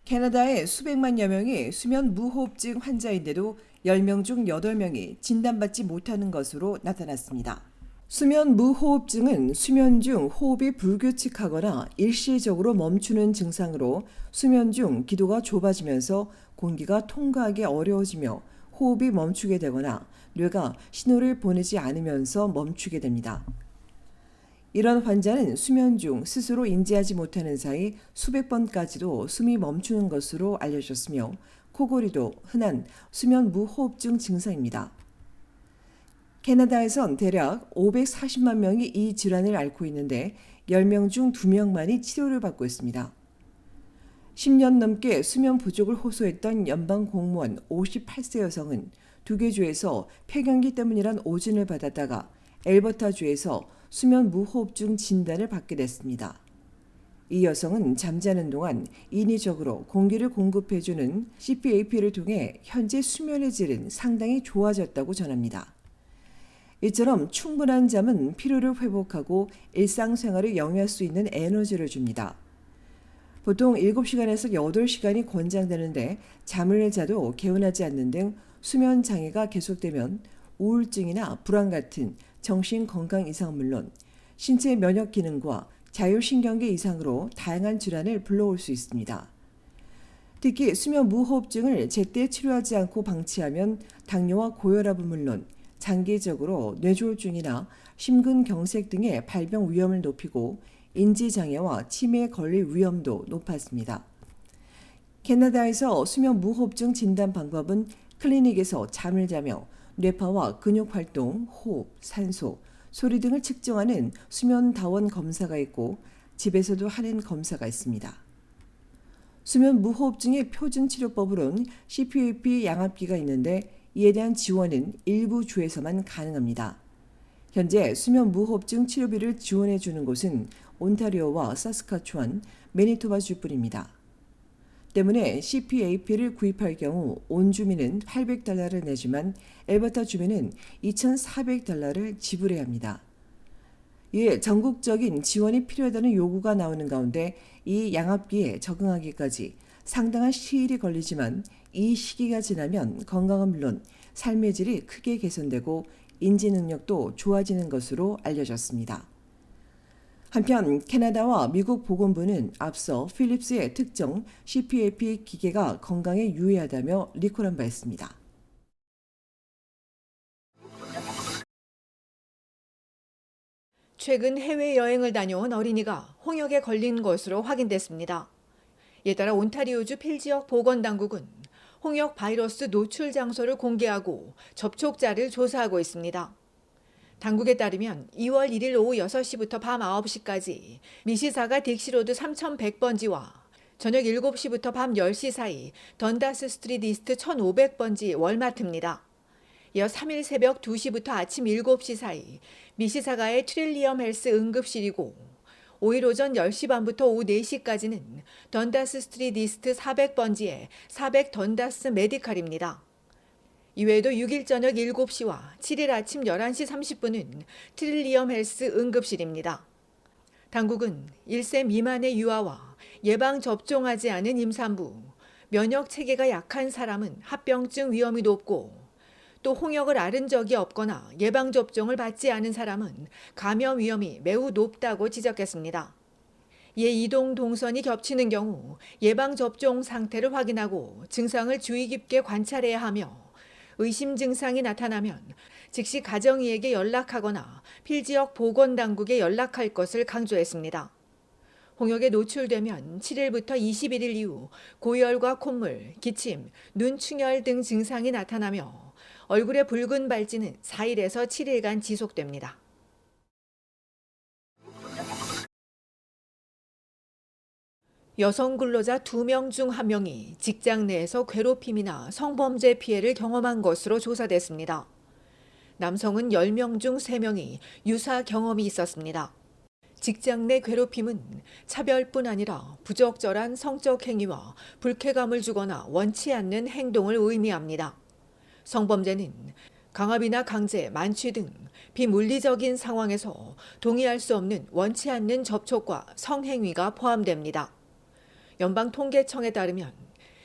캐나다의 수백만여 명이 수면 무호흡증 환자인데도 10명 중 8명이 진단받지 못하는 것으로 나타났습니다. 수면 무호흡증은 수면 중 호흡이 불규칙하거나 일시적으로 멈추는 증상으로 수면 중 기도가 좁아지면서 공기가 통과하기 어려워지며 호흡이 멈추게 되거나 뇌가 신호를 보내지 않으면서 멈추게 됩니다. 이런 환자는 수면 중 스스로 인지하지 못하는 사이 수백 번까지도 숨이 멈추는 것으로 알려졌으며 코골이도 흔한 수면 무호흡증 증상입니다. 캐나다에선 대략 540만 명이 이 질환을 앓고 있는데 10명 중 2명만이 치료를 받고 있습니다. 10년 넘게 수면 부족을 호소했던 연방 공무원 58세 여성은 2개 주에서 폐경기 때문이란 오진을 받았다가 엘버타주에서 수면 무호흡증 진단을 받게 됐습니다. 이 여성은 잠자는 동안 인위적으로 공기를 공급해주는 CPAP를 통해 현재 수면의 질은 상당히 좋아졌다고 전합니다. 이처럼 충분한 잠은 피로를 회복하고 일상생활을 영위할 수 있는 에너지를 줍니다. 보통 7시간에서 8시간이 권장되는데 잠을 자도 개운하지 않는 등 수면 장애가 계속되면 우울증이나 불안 같은 정신 건강 이상은 물론 신체 면역 기능과 자율신경계 이상으로 다양한 질환을 불러올 수 있습니다. 특히 수면 무호흡증을 제때 치료하지 않고 방치하면 당뇨와 고혈압은 물론 장기적으로 뇌졸중이나 심근경색 등의 발병 위험을 높이고 인지장애와 치매에 걸릴 위험도 높아집니다. 캐나다에서 수면 무호흡증 진단 방법은 클리닉에서 잠을 자며 뇌파와 근육활동, 호흡, 산소, 소리 등을 측정하는 수면다원 검사가 있고 집에서도 하는 검사가 있습니다. 수면 무호흡증의 표준치료법으로는 CPAP 양압기가 있는데 이에 대한 지원은 일부 주에서만 가능합니다. 현재 수면 무호흡증 치료비를 지원해 주는 곳은 온타리오와 사스카추완, 매니토바주뿐입니다. 때문에 CPAP를 구입할 경우 온 주민은 $800를 내지만 엘버타 주민은 $2,400를 지불해야 합니다. 이에 전국적인 지원이 필요하다는 요구가 나오는 가운데 이 양압기에 적응하기까지 상당한 시일이 걸리지만 이 시기가 지나면 건강은 물론 삶의 질이 크게 개선되고 인지 능력도 좋아지는 것으로 알려졌습니다. 한편 캐나다와 미국 보건부는 앞서 필립스의 특정 CPAP 기계가 건강에 유해하다며 리콜한 바 있습니다. 최근 해외여행을 다녀온 어린이가 홍역에 걸린 것으로 확인됐습니다. 이에 따라 온타리오주 필지역 보건당국은 홍역 바이러스 노출 장소를 공개하고 접촉자를 조사하고 있습니다. 당국에 따르면 2월 1일 오후 6시부터 밤 9시까지 미시사가 딕시로드 3100번지와 저녁 7시부터 밤 10시 사이 던다스 스트리트 이스트 1500번지 월마트입니다. 이어 3일 새벽 2시부터 아침 7시 사이 미시사가의 트릴리엄 헬스 응급실이고 5일 오전 10시 반부터 오후 4시까지는 던다스 스트리트 이스트 400번지의 400 던다스 메디칼입니다. 이외에도 6일 저녁 7시와 7일 아침 11시 30분은 트릴리엄 헬스 응급실입니다. 당국은 1세 미만의 유아와 예방접종하지 않은 임산부, 면역 체계가 약한 사람은 합병증 위험이 높고 또 홍역을 앓은 적이 없거나 예방접종을 받지 않은 사람은 감염 위험이 매우 높다고 지적했습니다. 이에 이동 동선이 겹치는 경우 예방접종 상태를 확인하고 증상을 주의 깊게 관찰해야 하며 의심 증상이 나타나면 즉시 가정의에게 연락하거나 필지역 보건당국에 연락할 것을 강조했습니다. 홍역에 노출되면 7일부터 21일 이후 고열과 콧물, 기침, 눈 충혈 등 증상이 나타나며 얼굴의 붉은 발진은 4일에서 7일간 지속됩니다. 여성 근로자 2명 중 1명이 직장 내에서 괴롭힘이나 성범죄 피해를 경험한 것으로 조사됐습니다. 남성은 10명 중 3명이 유사 경험이 있었습니다. 직장 내 괴롭힘은 차별뿐 아니라 부적절한 성적 행위와 불쾌감을 주거나 원치 않는 행동을 의미합니다. 성범죄는 강압이나 강제, 만취 등 비물리적인 상황에서 동의할 수 없는 원치 않는 접촉과 성행위가 포함됩니다. 연방통계청에 따르면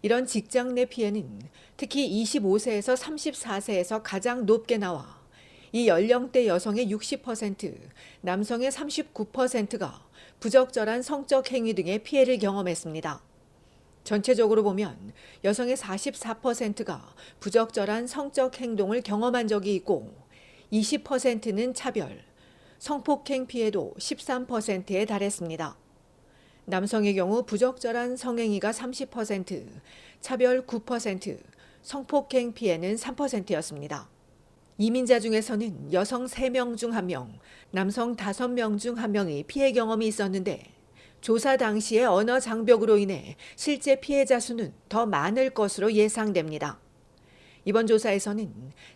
이런 직장 내 피해는 특히 25세에서 34세에서 가장 높게 나와 이 연령대 여성의 60%, 남성의 39%가 부적절한 성적 행위 등의 피해를 경험했습니다. 전체적으로 보면 여성의 44%가 부적절한 성적 행동을 경험한 적이 있고 20%는 차별, 성폭행 피해도 13%에 달했습니다. 남성의 경우 부적절한 성행위가 30%, 차별 9%, 성폭행 피해는 3%였습니다. 이민자 중에서는 여성 3명 중 1명, 남성 5명 중 1명이 피해 경험이 있었는데 조사 당시의 언어 장벽으로 인해 실제 피해자 수는 더 많을 것으로 예상됩니다. 이번 조사에서는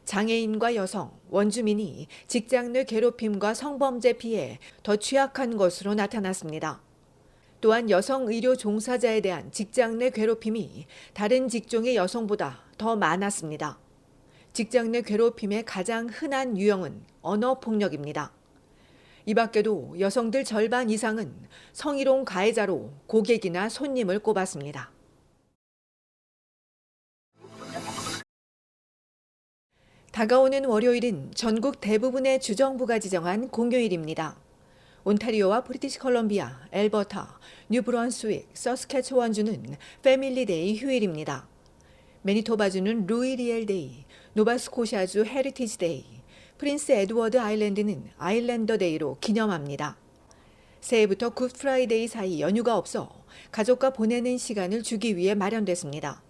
장애인과 여성, 원주민이 직장 내 괴롭힘과 성범죄 피해에 더 취약한 것으로 나타났습니다. 또한 여성 의료 종사자에 대한 직장 내 괴롭힘이 다른 직종의 여성보다 더 많았습니다. 직장 내 괴롭힘의 가장 흔한 유형은 언어폭력입니다. 이 밖에도 여성들 절반 이상은 성희롱 가해자로 고객이나 손님을 꼽았습니다. 다가오는 월요일은 전국 대부분의 주정부가 지정한 공휴일입니다. 온타리오와 브리티시 컬럼비아, 엘버타, 뉴브런스윅, 서스캐치원주는 패밀리데이 휴일입니다. 매니토바주는 루이리엘 데이, 노바스코샤주 헤리티지 데이, 프린스 에드워드 아일랜드는 아일랜더 데이로 기념합니다. 새해부터 굿 프라이데이 사이 연휴가 없어 가족과 보내는 시간을 주기 위해 마련됐습니다.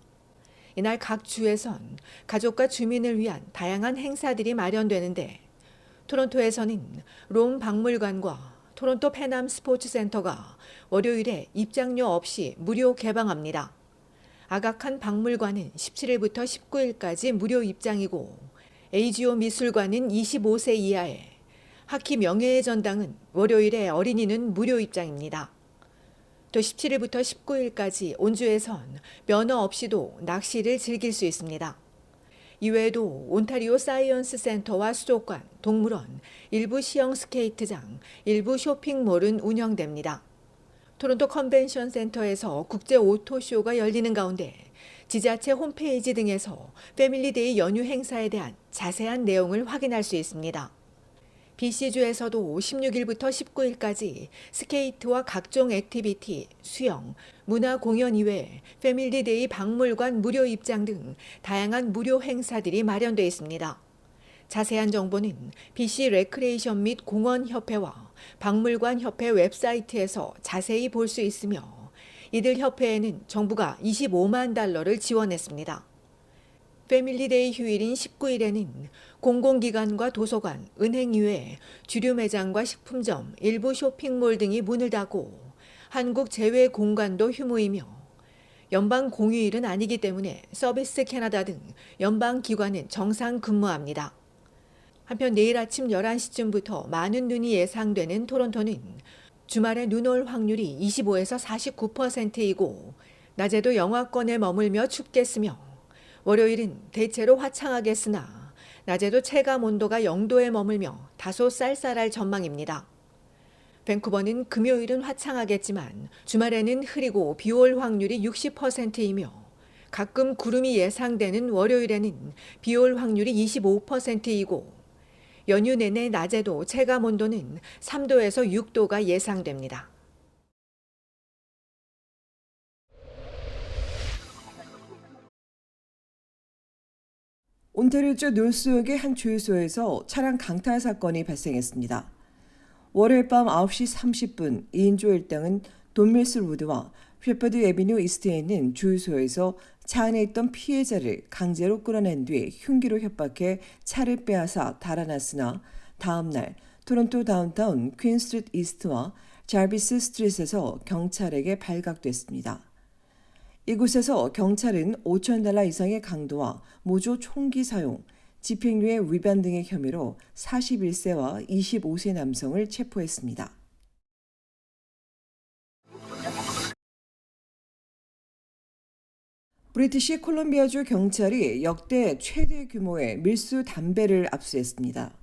이날 각 주에선 가족과 주민을 위한 다양한 행사들이 마련되는데 토론토에서는 롬 박물관과 토론토 페남 스포츠센터가 월요일에 입장료 없이 무료 개방합니다. 아가칸 박물관은 17일부터 19일까지 무료 입장이고 에이지오 미술관은 25세 이하에, 하키 명예의 전당은 월요일에 어린이는 무료 입장입니다. 또 17일부터 19일까지 온주에선 면허 없이도 낚시를 즐길 수 있습니다. 이외에도 온타리오 사이언스 센터와 수족관, 동물원, 일부 시형 스케이트장, 일부 쇼핑몰은 운영됩니다. 토론토 컨벤션 센터에서 국제 오토쇼가 열리는 가운데 지자체 홈페이지 등에서 패밀리데이 연휴 행사에 대한 자세한 내용을 확인할 수 있습니다. BC주에서도 16일부터 19일까지 스케이트와 각종 액티비티, 수영, 문화 공연 이외에 패밀리데이 박물관 무료 입장 등 다양한 무료 행사들이 마련되어 있습니다. 자세한 정보는 BC 레크레이션 및 공원협회와 박물관협회 웹사이트에서 자세히 볼 수 있으며 이들 협회에는 정부가 $25만 지원했습니다. 패밀리데이 휴일인 19일에는 공공기관과 도서관, 은행 이외에 주류 매장과 식품점, 일부 쇼핑몰 등이 문을 닫고 한국 제외 공간도 휴무이며 연방 공휴일은 아니기 때문에 서비스 캐나다 등 연방 기관은 정상 근무합니다. 한편 내일 아침 11시쯤부터 많은 눈이 예상되는 토론토는 주말에 눈 올 확률이 25에서 49%이고 낮에도 영하권에 머물며 춥겠으며 월요일은 대체로 화창하겠으나 낮에도 체감 온도가 0도에 머물며 다소 쌀쌀할 전망입니다. 밴쿠버는 금요일은 화창하겠지만 주말에는 흐리고 비 올 확률이 60%이며 가끔 구름이 예상되는 월요일에는 비 올 확률이 25%이고 연휴 내내 낮에도 체감 온도는 3도에서 6도가 예상됩니다. 온타리오주 놀스역의 한 주유소에서 차량 강탈 사건이 발생했습니다. 월요일 밤 9시 30분 2인조 일당은 돈밀스 로드와 셰퍼드 애비뉴 이스트에 있는 주유소에서 차 안에 있던 피해자를 강제로 끌어낸 뒤 흉기로 협박해 차를 빼앗아 달아났으나 다음 날 토론토 다운타운 퀸 스트리트 이스트와 자비스 스트리트에서 경찰에게 발각됐습니다. 이곳에서 경찰은 $5,000 이상의 강도와 모조 총기 사용, 집행유예 위반 등의 혐의로 41세와 25세 남성을 체포했습니다. 브리티시 콜럼비아주 경찰이 역대 최대 규모의 밀수 담배를 압수했습니다.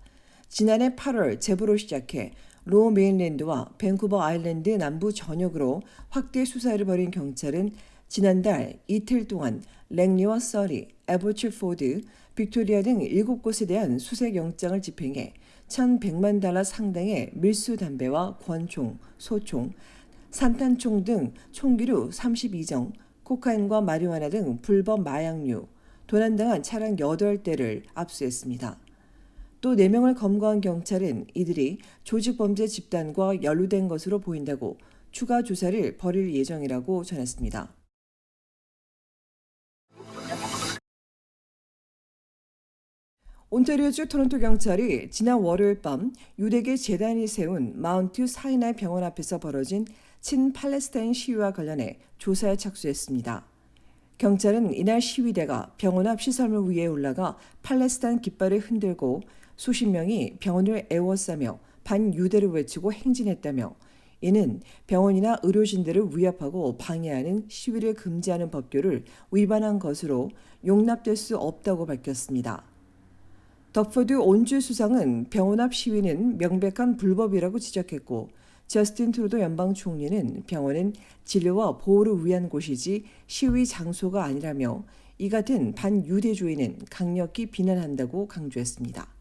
지난해 8월 제보로 시작해 로우 메인랜드와 밴쿠버 아일랜드 남부 전역으로 확대 수사를 벌인 경찰은 지난달 이틀 동안 랭리와 서리, 에버츠포드, 빅토리아 등 7곳에 대한 수색 영장을 집행해 1,100만 달러 상당의 밀수 담배와 권총, 소총, 산탄총 등 총기류 32정, 코카인과 마리화나 등 불법 마약류, 도난당한 차량 8대를 압수했습니다. 또 4명을 검거한 경찰은 이들이 조직범죄 집단과 연루된 것으로 보인다고 추가 조사를 벌일 예정이라고 전했습니다. 온타리오주 토론토 경찰이 지난 월요일 밤 유대계 재단이 세운 마운트 사이나이 병원 앞에서 벌어진 친팔레스타인 시위와 관련해 조사에 착수했습니다. 경찰은 이날 시위대가 병원 앞 시설물 위에 올라가 팔레스타인 깃발을 흔들고 수십 명이 병원을 에워싸며 반유대를 외치고 행진했다며 이는 병원이나 의료진들을 위협하고 방해하는 시위를 금지하는 법규를 위반한 것으로 용납될 수 없다고 밝혔습니다. 덕포드 온주 수상은 병원 앞 시위는 명백한 불법이라고 지적했고 저스틴 트루도 연방 총리는 병원은 진료와 보호를 위한 곳이지 시위 장소가 아니라며 이 같은 반유대주의는 강력히 비난한다고 강조했습니다.